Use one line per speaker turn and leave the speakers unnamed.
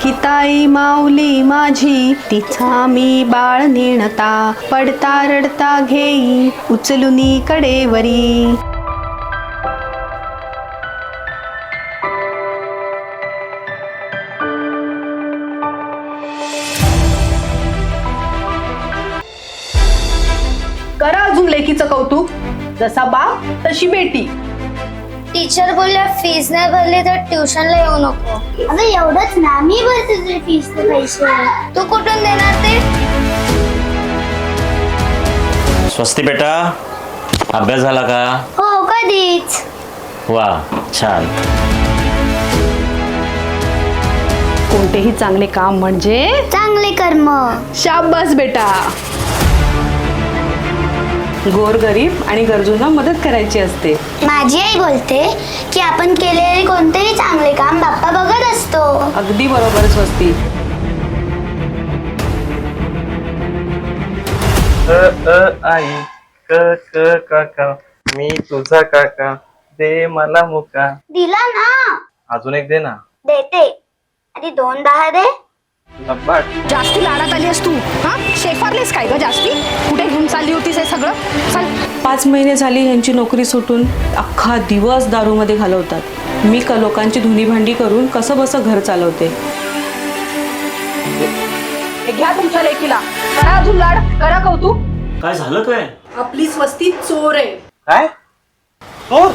हिताई माऊली माझी तिचा मी बाळ नेणता पडता रडता घेई उचलुनी कडेवरी. करा अजून लेकीचं कौतुक. जसा बाप तशी बेटी.
टीचर बोलल्या फीस नाही भरली तर ट्युशनला येऊ नको.
अगं एवढंच ना, मी भरते तुझे फीसचे पैसे.
तू कुठून देणार ते?
स्वस्ती बेटा, अभ्यास झाला का?
हो कधीच.
वा छान.
कोणतेही चांगले काम म्हणजे
चांगले कर्म.
शाबास बेटा. गोरगरीब आणि गरजूंना मदत करायची असते.
माझी आई बोलते की आपण केलेले कोणतेही चांगले काम बाप्पा बघत असतो.
अगदी बरोबर स्वस्ती.
आई क क काका मी तुझा काका दे मला मुका.
दिला ना.
अजून एक दे ना.
देते. आणि 2 10 दे.
लब्बाट.
जास्ती लाडात आली आहेस तू. हा शेफारलीस काय ग जास्ती? कुठे घेऊन चालली होतीस हे सगळं? चल. 5 महिने झाली ह्यांची नोकरी सुटून. अख्खा दिवस दारूमध्ये घालवतात. मी लोकांची धुनी भांडी करून कसं बसं घर चालवते. घ्या तुमच्या लेकीला. करा अजून लाड. करा कौतुक.
काय झालं काय?
आपली स्वस्ती चोर आहे.
काय? चोर?